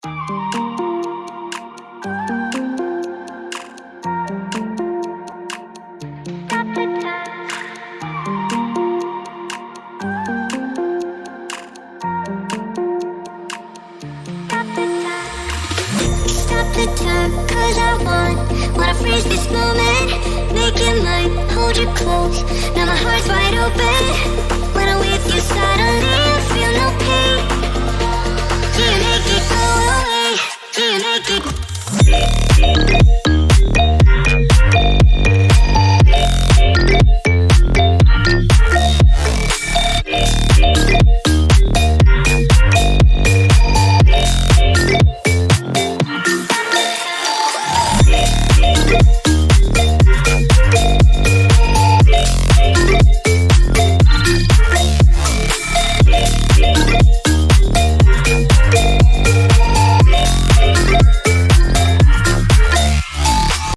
Stop the time, cause I wanna freeze this moment. Make it mine, hold you close. Now my heart's wide open. When I'm with you, suddenly I feel no pain. Do you make it go away?